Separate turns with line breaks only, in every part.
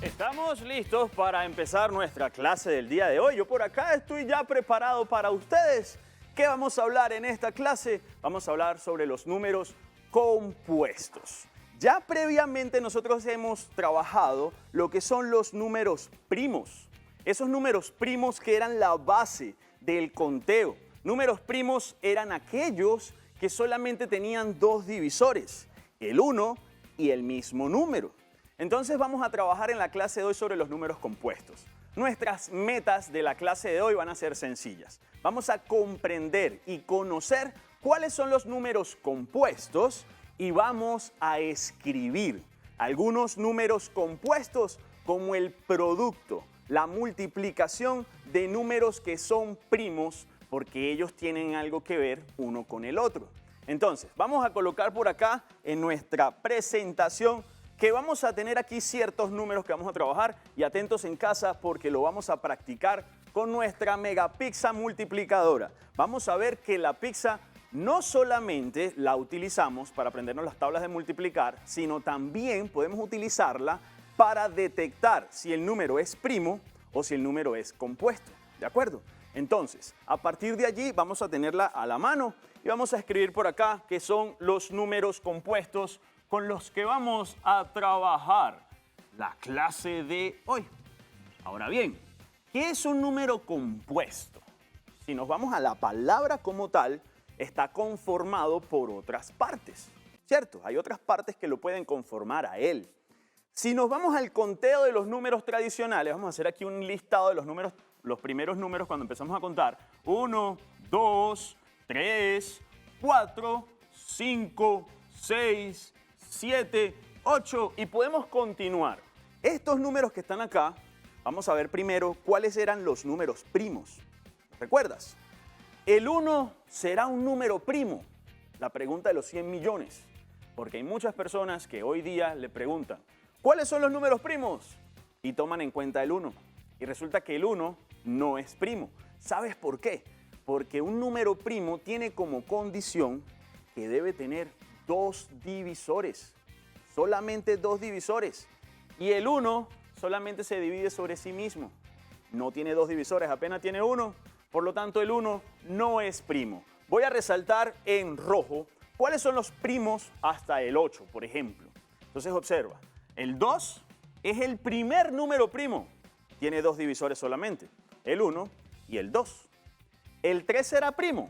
Estamos listos para empezar nuestra clase del día de hoy. Yo por acá estoy ya preparado para ustedes. ¿Qué vamos a hablar en esta clase? Vamos a hablar sobre los números compuestos. Ya previamente nosotros hemos trabajado lo que son los números primos. Esos números primos que eran la base del conteo. Números primos eran aquellos que solamente tenían dos divisores, el 1 y el mismo número. Entonces vamos a trabajar en la clase de hoy sobre los números compuestos. Nuestras metas de la clase de hoy van a ser sencillas. Vamos a comprender y conocer cuáles son los números compuestos y vamos a escribir algunos números compuestos como el producto, la multiplicación de números que son primos porque ellos tienen algo que ver uno con el otro. Entonces, vamos a colocar por acá en nuestra presentación que vamos a tener aquí ciertos números que vamos a trabajar y atentos en casa porque lo vamos a practicar con nuestra mega pizza multiplicadora. Vamos a ver que la pizza no solamente la utilizamos para aprendernos las tablas de multiplicar, sino también podemos utilizarla para detectar si el número es primo o si el número es compuesto. ¿De acuerdo? Entonces, a partir de allí vamos a tenerla a la mano y vamos a escribir por acá que son los números compuestos con los que vamos a trabajar la clase de hoy. Ahora bien, ¿qué es un número compuesto? Si nos vamos a la palabra como tal, está conformado por otras partes, ¿cierto? Hay otras partes que lo pueden conformar a él. Si nos vamos al conteo de los números tradicionales, vamos a hacer aquí un listado de los números, los primeros números cuando empezamos a contar. 1, 2, 3, 4, 5, 6, 7, 8 y podemos continuar. Estos números que están acá, vamos a ver primero cuáles eran los números primos. ¿Recuerdas? El 1 será un número primo. La pregunta de los 100 millones. Porque hay muchas personas que hoy día le preguntan, ¿cuáles son los números primos? Y toman en cuenta el 1. Y resulta que el 1 no es primo. ¿Sabes por qué? Porque un número primo tiene como condición que debe tener dos divisores. Solamente dos divisores. Y el 1 solamente se divide sobre sí mismo. No tiene dos divisores, apenas tiene uno. Por lo tanto, el 1 no es primo. Voy a resaltar en rojo cuáles son los primos hasta el 8, por ejemplo. Entonces observa, el 2 es el primer número primo. Tiene dos divisores solamente, el 1 y el 2. ¿El 3 será primo?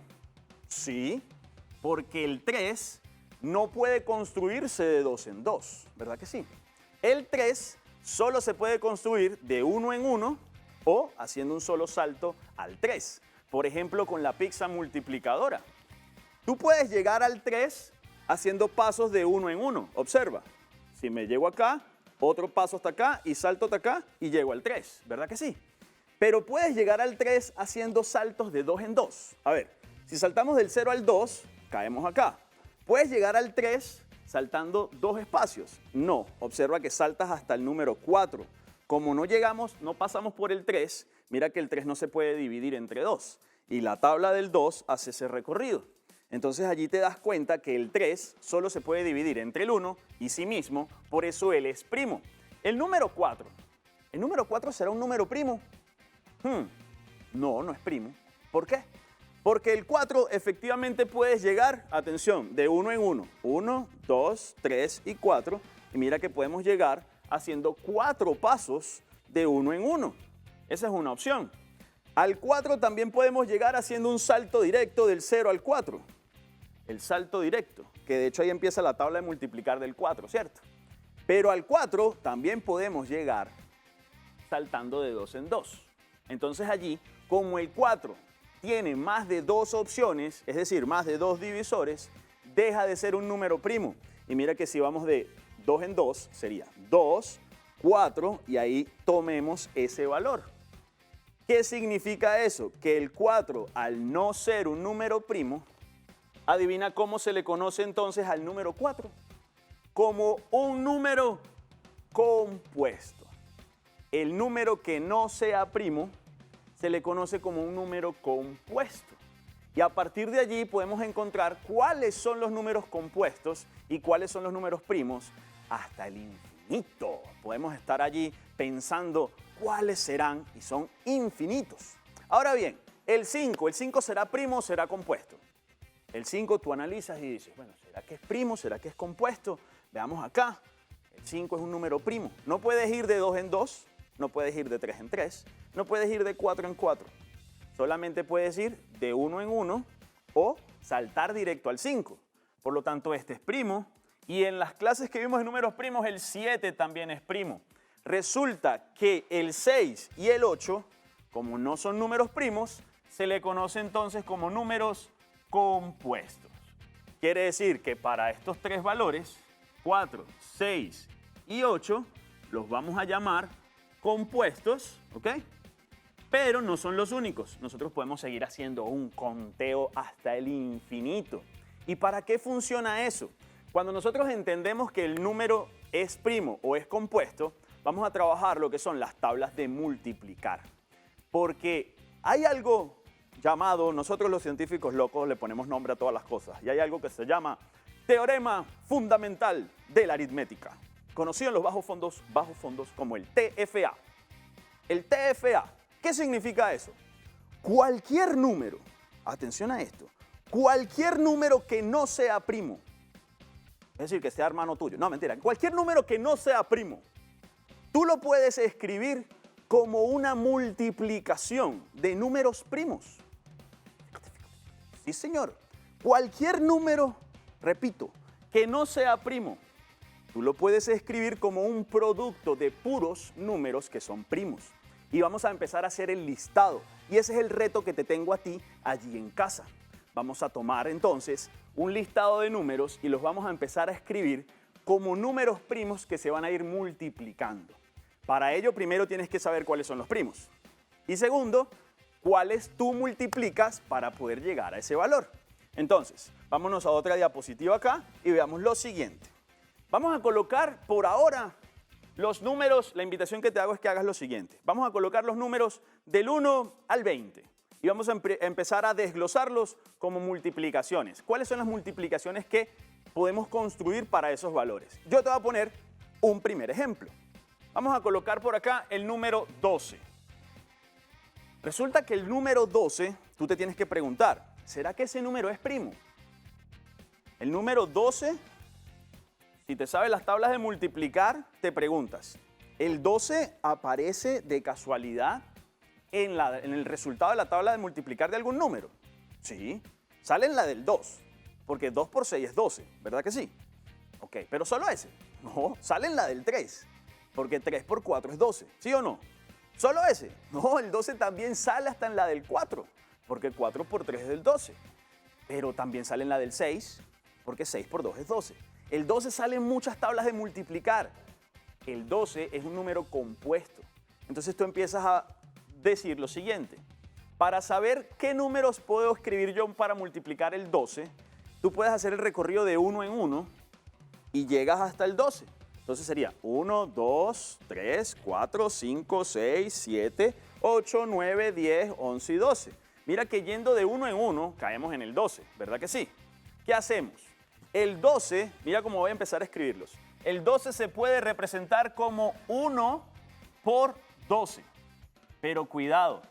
Sí, porque el 3 no puede construirse de 2 en 2, ¿verdad que sí? El 3 solo se puede construir de 1 en 1 o haciendo un solo salto al 3. Por ejemplo, con la pizza multiplicadora. Tú puedes llegar al 3 haciendo pasos de 1 en 1. Observa, si me llego acá, otro paso hasta acá y salto hasta acá y llego al 3, ¿verdad que sí? Pero puedes llegar al 3 haciendo saltos de 2 en 2. A ver, si saltamos del 0 al 2, caemos acá. ¿Puedes llegar al 3 saltando dos espacios? No, observa que saltas hasta el número 4. Como no llegamos, no pasamos por el 3, mira que el 3 no se puede dividir entre 2. Y la tabla del 2 hace ese recorrido. Entonces allí te das cuenta que el 3 solo se puede dividir entre el 1 y sí mismo, por eso él es primo. El número 4. ¿El número 4 será un número primo? No, no es primo. ¿Por qué? Porque el 4 efectivamente puedes llegar, atención, de 1 en 1. 1, 2, 3 y 4. Y mira que podemos llegar haciendo 4 pasos de 1 en 1. Esa es una opción. Al 4 también podemos llegar haciendo un salto directo del 0 al 4. El salto directo, que de hecho ahí empieza la tabla de multiplicar del 4, ¿cierto? Pero al 4 también podemos llegar saltando de 2 en 2. Entonces allí, como el 4 tiene más de dos opciones, es decir, más de dos divisores, deja de ser un número primo. Y mira que si vamos de 2 en 2, sería 2, 4, y ahí tomemos ese valor. ¿Qué significa eso? Que el 4, al no ser un número primo, adivina cómo se le conoce entonces al número 4. Como un número compuesto. El número que no sea primo se le conoce como un número compuesto. Y a partir de allí podemos encontrar cuáles son los números compuestos y cuáles son los números primos hasta el infinito. infinito. Podemos estar allí pensando cuáles serán y son infinitos. Ahora bien, el 5 será primo o será compuesto. El 5 tú analizas y dices, bueno, ¿será que es primo? ¿Será que es compuesto? Veamos acá. El 5 es un número primo. No puedes ir de 2 en 2, no puedes ir de 3 en 3, no puedes ir de 4 en 4. Solamente puedes ir de 1 en 1 o saltar directo al 5. Por lo tanto, este es primo. Y en las clases que vimos de números primos, el 7 también es primo. Resulta que el 6 y el 8, como no son números primos, se le conoce entonces como números compuestos. Quiere decir que para estos tres valores, 4, 6 y 8, los vamos a llamar compuestos, ¿ok? Pero no son los únicos. Nosotros podemos seguir haciendo un conteo hasta el infinito. ¿Y para qué funciona eso? Cuando nosotros entendemos que el número es primo o es compuesto, vamos a trabajar lo que son las tablas de multiplicar. Porque hay algo llamado, nosotros los científicos locos le ponemos nombre a todas las cosas, y hay algo que se llama teorema fundamental de la aritmética, conocido en los bajos fondos como el TFA. El TFA, ¿qué significa eso? Cualquier número, atención a esto, cualquier número que no sea primo, es decir, que sea hermano tuyo, no, mentira, cualquier número que no sea primo, tú lo puedes escribir como una multiplicación de números primos. Sí, señor. Cualquier número, repito, que no sea primo, tú lo puedes escribir como un producto de puros números que son primos. Y vamos a empezar a hacer el listado. Y ese es el reto que te tengo a ti allí en casa. Vamos a tomar entonces un listado de números y los vamos a empezar a escribir como números primos que se van a ir multiplicando. Para ello, primero tienes que saber cuáles son los primos. Y segundo, cuáles tú multiplicas para poder llegar a ese valor. Entonces, vámonos a otra diapositiva acá y veamos lo siguiente. Vamos a colocar por ahora los números, la invitación que te hago es que hagas lo siguiente. Vamos a colocar los números del 1 al 20 y vamos a empezar a desglosarlos como multiplicaciones. ¿Cuáles son las multiplicaciones que podemos construir para esos valores? Yo te voy a poner un primer ejemplo. Vamos a colocar por acá el número 12. Resulta que el número 12, tú te tienes que preguntar, ¿será que ese número es primo? El número 12, si te sabes las tablas de multiplicar, te preguntas, ¿el 12 aparece de casualidad en el resultado de la tabla de multiplicar de algún número? Sí, sale en la del 2, porque 2 por 6 es 12, ¿verdad que sí? Ok, pero solo ese. No, sale en la del 3, porque 3 por 4 es 12, ¿sí o no? ¿Solo ese? No, el 12 también sale hasta en la del 4, porque 4 por 3 es el 12. Pero también sale en la del 6, porque 6 por 2 es 12. El 12 sale en muchas tablas de multiplicar. El 12 es un número compuesto. Entonces tú empiezas a decir lo siguiente. Para saber qué números puedo escribir yo para multiplicar el 12, tú puedes hacer el recorrido de 1 en 1 y llegas hasta el 12. Entonces sería 1, 2, 3, 4, 5, 6, 7, 8, 9, 10, 11 y 12. Mira que yendo de 1 en 1 caemos en el 12, ¿verdad que sí? ¿Qué hacemos? El 12, mira cómo voy a empezar a escribirlos. El 12 se puede representar como 1 por 12. Pero cuidado,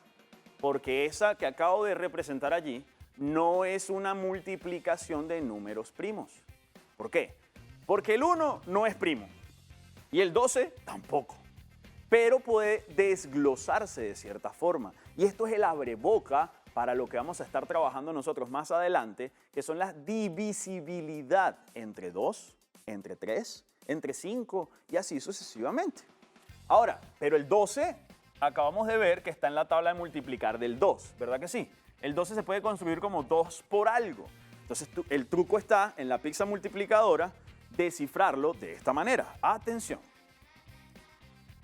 porque esa que acabo de representar allí no es una multiplicación de números primos. ¿Por qué? Porque el 1 no es primo. Y el 12 tampoco, pero puede desglosarse de cierta forma. Y esto es el abreboca para lo que vamos a estar trabajando nosotros más adelante, que son la divisibilidad entre 2, entre 3, entre 5 y así sucesivamente. Ahora, pero el 12, acabamos de ver que está en la tabla de multiplicar del 2, ¿verdad que sí? El 12 se puede construir como 2 por algo. Entonces, el truco está en la pizza multiplicadora, descifrarlo de esta manera. Atención.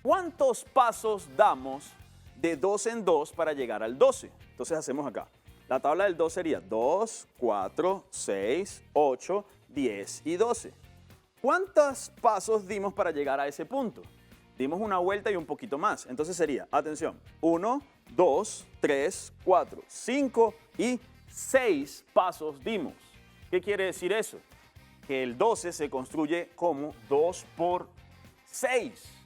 ¿Cuántos pasos damos de 2 en 2 para llegar al 12? Entonces hacemos acá. La tabla del 2 sería 2, 4, 6, 8, 10 y 12. ¿Cuántos pasos dimos para llegar a ese punto? Dimos una vuelta y un poquito más. Entonces sería, atención, 1, 2, 3, 4, 5 y 6 pasos dimos. ¿Qué quiere decir eso? Que el 12 se construye como 2 por 6.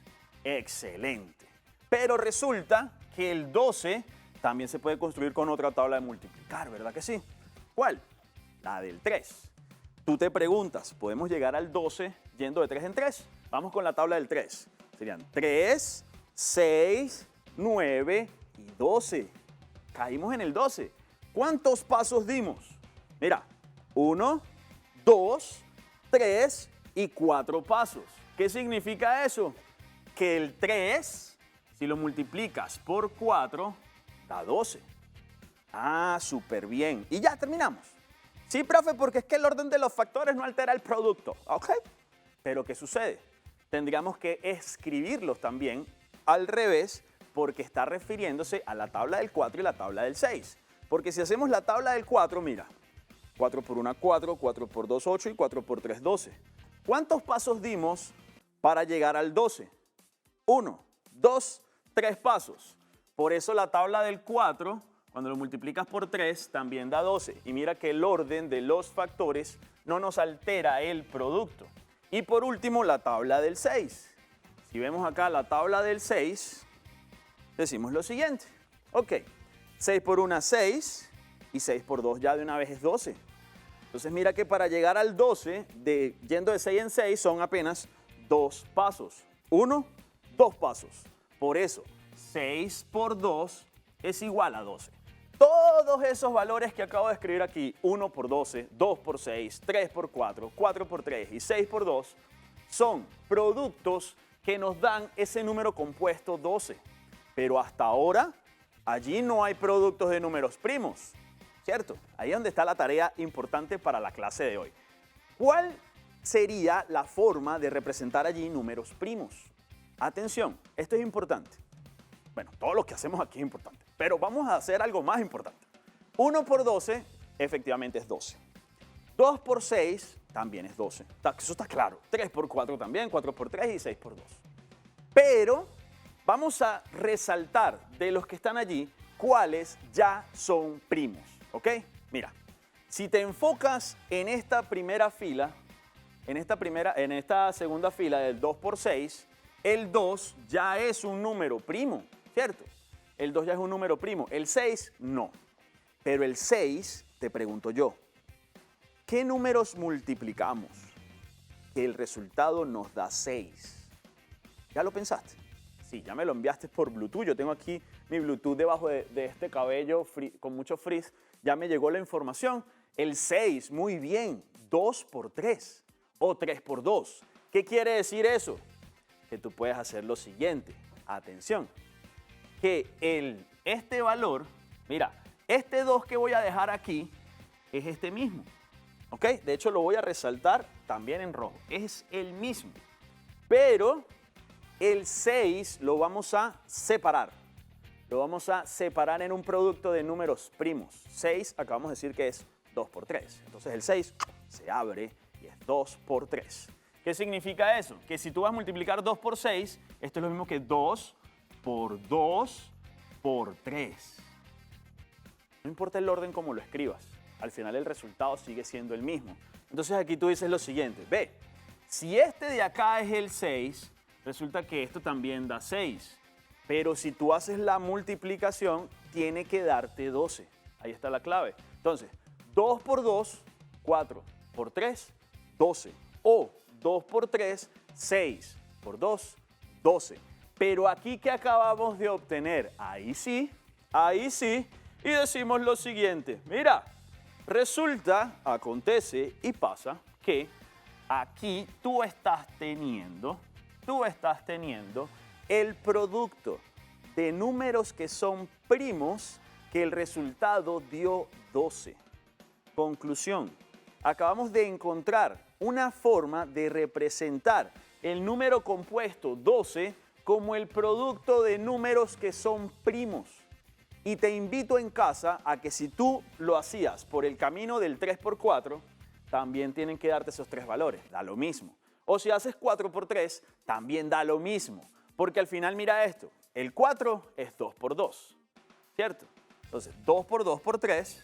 Excelente. Pero resulta que el 12 también se puede construir con otra tabla de multiplicar, ¿verdad que sí? ¿Cuál? La del 3. Tú te preguntas, ¿podemos llegar al 12 yendo de 3 en 3? Vamos con la tabla del 3. Serían 3, 6, 9 y 12. Caímos en el 12. ¿Cuántos pasos dimos? Mira, 1, 2, 3 y 4 pasos. ¿Qué significa eso? Que el 3, si lo multiplicas por 4, da 12. Ah, súper bien. Y ya terminamos. Sí, profe, porque es que el orden de los factores no altera el producto. ¿Ok? Pero ¿qué sucede? Tendríamos que escribirlos también al revés porque está refiriéndose a la tabla del 4 y la tabla del 6. Porque si hacemos la tabla del 4, mira, 4 por 1, 4, 4 por 2, 8 y 4 por 3, 12. ¿Cuántos pasos dimos para llegar al 12? 1, 2, 3 pasos. Por eso la tabla del 4, cuando lo multiplicas por 3, también da 12. Y mira que el orden de los factores no nos altera el producto. Y por último, la tabla del 6. Si vemos acá la tabla del 6, decimos lo siguiente. Ok, 6 por 1, 6 y 6 por 2 ya de una vez es 12. Entonces mira que para llegar al 12, yendo de 6 en 6, son apenas 2 pasos. 1, 2 pasos. Por eso, 6 por 2 es igual a 12. Todos esos valores que acabo de escribir aquí, 1 por 12, 2 por 6, 3 por 4, 4 por 3 y 6 por 2, son productos que nos dan ese número compuesto 12. Pero hasta ahora, allí no hay productos de números primos, ¿cierto? Ahí es donde está la tarea importante para la clase de hoy. ¿Cuál sería la forma de representar allí números primos? Atención, esto es importante. Bueno, todo lo que hacemos aquí es importante, pero vamos a hacer algo más importante. 1 por 12 efectivamente es 12. 2 por 6 también es 12. Eso está claro. 3 por 4 también, 4 por 3 y 6 por 2. Pero vamos a resaltar de los que están allí cuáles ya son primos, ¿ok? Mira, si te enfocas en esta primera fila, en esta segunda fila del 2 por 6, el 2 ya es un número primo, ¿cierto? El 2 ya es un número primo, el 6 no. Pero el 6, te pregunto yo, ¿qué números multiplicamos? Que el resultado nos da 6. ¿Ya lo pensaste? Sí, ya me lo enviaste por Bluetooth. Yo tengo aquí mi Bluetooth debajo de este cabello con mucho frizz. Ya me llegó la información. El 6, muy bien. 2 por 3 o 3 por 2. ¿Qué quiere decir eso? Que tú puedes hacer lo siguiente. Atención. Que este valor, mira, este 2 que voy a dejar aquí es este mismo. ¿Ok? De hecho, lo voy a resaltar también en rojo. Es el mismo. Pero el 6 lo vamos a separar. Lo vamos a separar en un producto de números primos. 6, acabamos de decir que es 2 por 3. Entonces el 6 se abre y es 2 por 3. ¿Qué significa eso? Que si tú vas a multiplicar 2 por 6, esto es lo mismo que 2 por 2 por 3. No importa el orden como lo escribas. Al final el resultado sigue siendo el mismo. Entonces aquí tú dices lo siguiente. Ve, si este de acá es el 6, resulta que esto también da 6. Pero si tú haces la multiplicación, tiene que darte 12. Ahí está la clave. Entonces, 2 por 2, 4 por 3, 12. O 2 por 3, 6 por 2, 12. Pero aquí que acabamos de obtener, ahí sí, y decimos lo siguiente. Mira, resulta, acontece y pasa que aquí tú estás teniendo el producto de números que son primos que el resultado dio 12. Conclusión, acabamos de encontrar una forma de representar el número compuesto 12 como el producto de números que son primos. Y te invito en casa a que si tú lo hacías por el camino del 3 por 4, también tienen que darte esos 3 valores, da lo mismo. O si haces 4 por 3, también da lo mismo. Porque al final mira esto, el 4 es 2 por 2, ¿cierto? Entonces 2 por 2 por 3,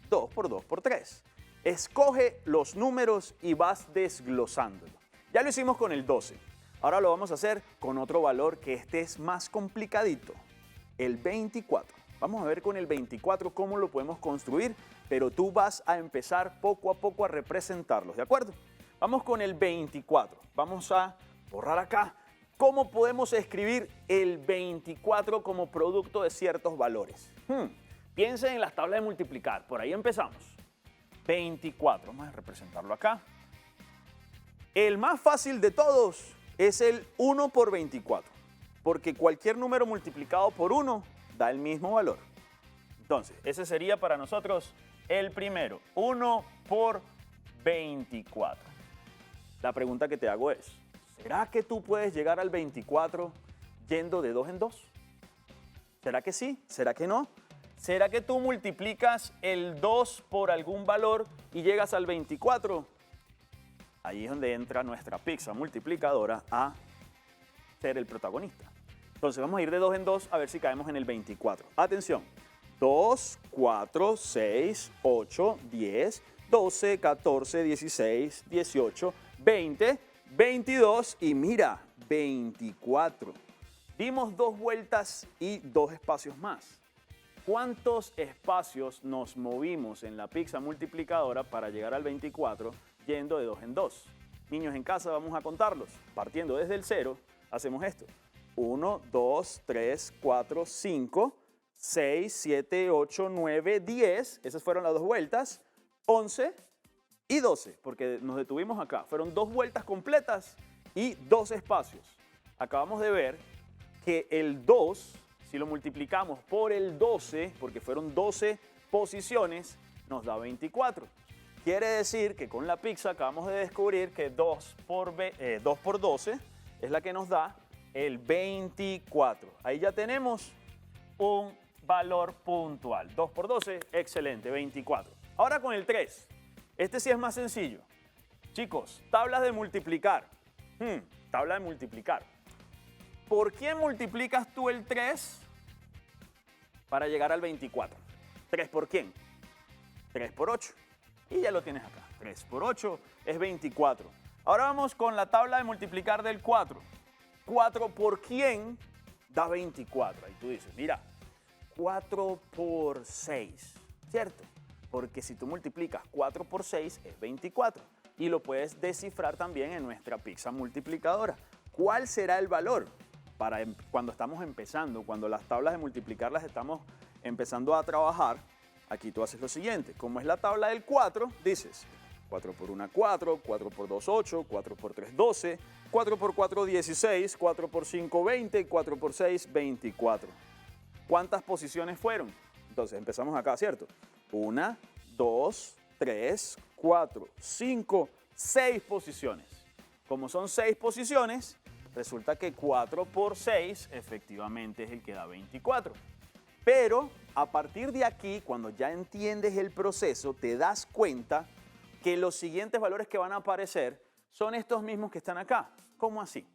2 por 2 por 3. Escoge los números y vas desglosándolo. Ya lo hicimos con el 12. Ahora lo vamos a hacer con otro valor que este es más complicadito, el 24. Vamos a ver con el 24 cómo lo podemos construir, pero tú vas a empezar poco a poco a representarlos, ¿de acuerdo? Vamos con el 24. Vamos a borrar acá. ¿Cómo podemos escribir el 24 como producto de ciertos valores? Piensen en las tablas de multiplicar. Por ahí empezamos. 24. Vamos a representarlo acá. El más fácil de todos es el 1 por 24, porque cualquier número multiplicado por 1 da el mismo valor. Entonces, ese sería para nosotros el primero, 1 por 24. La pregunta que te hago es, ¿será que tú puedes llegar al 24 yendo de 2 en 2? ¿Será que sí? ¿Será que no? ¿Será que tú multiplicas el 2 por algún valor y llegas al 24? Ahí es donde entra nuestra pizza multiplicadora a ser el protagonista. Entonces vamos a ir de 2 en 2 a ver si caemos en el 24. Atención, 2, 4, 6, 8, 10, 12, 14, 16, 18, 20, 22 y mira, 24. Dimos 2 vueltas y 2 espacios más. ¿Cuántos espacios nos movimos en la pizza multiplicadora para llegar al 24 yendo de 2 en 2? Niños en casa, vamos a contarlos. Partiendo desde el 0, hacemos esto. 1, 2, 3, 4, 5, 6, 7, 8, 9, 10. Esas fueron las 2 vueltas. 11 y 12, porque nos detuvimos acá. Fueron 2 vueltas completas y 2 espacios. Acabamos de ver que el 2, si lo multiplicamos por el 12, porque fueron 12 posiciones, nos da 24. Quiere decir que con la pizza acabamos de descubrir que 2 por 12 es la que nos da el 24. Ahí ya tenemos un valor puntual. 2 por 12, excelente, 24. Ahora con el 3. Este sí es más sencillo. Chicos, tablas de multiplicar. Tabla de multiplicar. ¿Por quién multiplicas tú el 3 para llegar al 24? ¿3 por quién? 3 por 8. Y ya lo tienes acá. 3 por 8 es 24. Ahora vamos con la tabla de multiplicar del 4. 4 por quién da 24. Ahí tú dices, mira, 4 por 6, ¿cierto? Porque si tú multiplicas 4 por 6 es 24. Y lo puedes descifrar también en nuestra pizza multiplicadora. ¿Cuál será el valor para cuando estamos empezando, cuando las tablas de multiplicar las estamos empezando a trabajar? Aquí tú haces lo siguiente. Como es la tabla del 4, dices 4 por 1, 4, 4 por 2, 8, 4 por 3, 12, 4 por 4, 16, 4 por 5, 20, 4 por 6, 24. ¿Cuántas posiciones fueron? Entonces empezamos acá, ¿cierto? 1, 2, 3, 4, 5, 6 posiciones. Como son 6 posiciones, resulta que 4 por 6 efectivamente es el que da 24. Pero a partir de aquí, cuando ya entiendes el proceso, te das cuenta que los siguientes valores que van a aparecer son estos mismos que están acá. ¿Cómo así?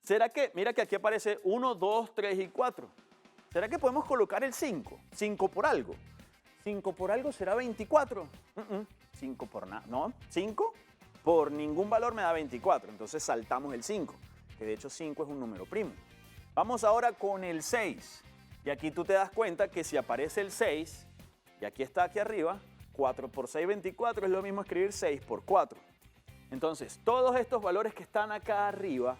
¿Será que, mira que aquí aparece 1, 2, 3 y 4? ¿Será que podemos colocar el 5? 5 por algo. 5 por algo será 24. 5 por nada. No, 5 por ningún valor me da 24. Entonces saltamos el 5, que de hecho 5 es un número primo. Vamos ahora con el 6. Y aquí tú te das cuenta que si aparece el 6, y aquí está aquí arriba, 4 por 6, 24, es lo mismo escribir 6 por 4. Entonces, todos estos valores que están acá arriba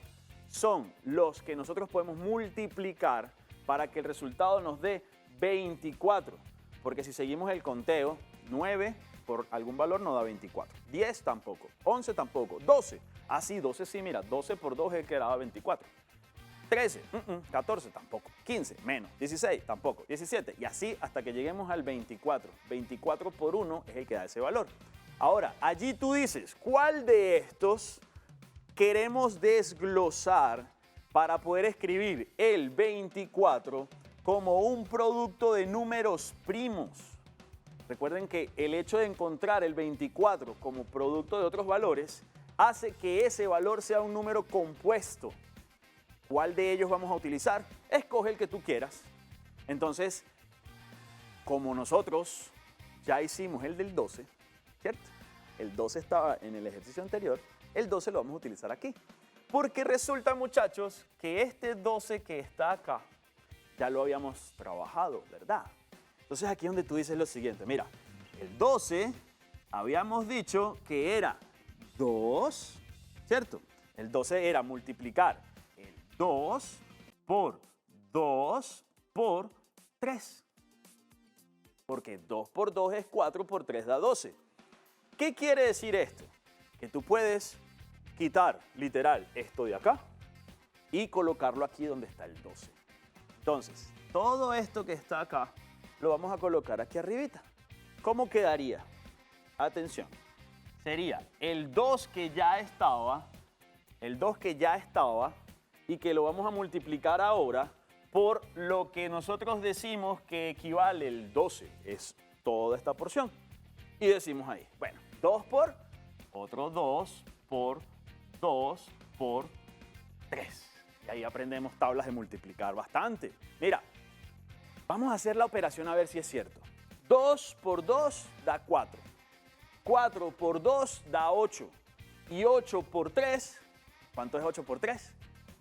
son los que nosotros podemos multiplicar para que el resultado nos dé 24. Porque si seguimos el conteo, 9 por algún valor no da 24. 10 tampoco, 11 tampoco, 12. Así, 12 sí, mira, 12 por 2 es el que daba 24. 13, 14 tampoco, 15 menos, 16 tampoco, 17 y así hasta que lleguemos al 24. 24 por 1 es el que da ese valor. Ahora, allí tú dices, ¿cuál de estos queremos desglosar para poder escribir el 24 como un producto de números primos? Recuerden que el hecho de encontrar el 24 como producto de otros valores hace que ese valor sea un número compuesto. ¿Cuál de ellos vamos a utilizar? Escoge el que tú quieras. Entonces, como nosotros ya hicimos el del 12, ¿cierto? El 12 estaba en el ejercicio anterior, el 12 lo vamos a utilizar aquí. Porque resulta, muchachos, que este 12 que está acá, ya lo habíamos trabajado, ¿verdad? Entonces aquí es donde tú dices lo siguiente, mira, el 12 habíamos dicho que era 2, ¿cierto? El 12 era multiplicar el 2 por 2 por 3. Porque 2 por 2 es 4 por 3 da 12. ¿Qué quiere decir esto? Que tú puedes quitar, literal, esto de acá y colocarlo aquí donde está el 12. Entonces, todo esto que está acá lo vamos a colocar aquí arribita. ¿Cómo quedaría? Atención. Sería el 2 que ya estaba, y que lo vamos a multiplicar ahora por lo que nosotros decimos que equivale el 12. Es toda esta porción. Y decimos ahí, bueno, 2 por, otro 2 por 2 por 3. Y ahí aprendemos tablas de multiplicar bastante. Mira, vamos a hacer la operación a ver si es cierto. 2 por 2 da 4. 4 por 2 da 8. Y 8 por 3, ¿cuánto es 8 por 3?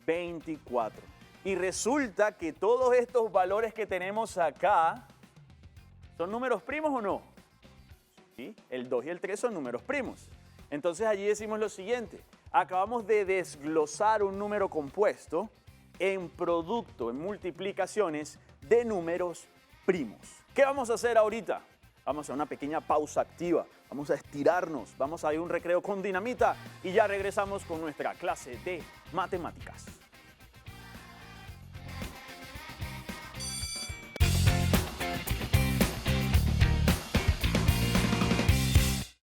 24. Y resulta que todos estos valores que tenemos acá, ¿son números primos o no? Sí, el 2 y el 3 son números primos. Entonces allí decimos lo siguiente. Acabamos de desglosar un número compuesto en producto, en multiplicaciones de números primos. ¿Qué vamos a hacer ahorita? Vamos a hacer una pequeña pausa activa. Vamos a estirarnos. Vamos a ir a un recreo con dinamita y ya regresamos con nuestra clase de matemáticas.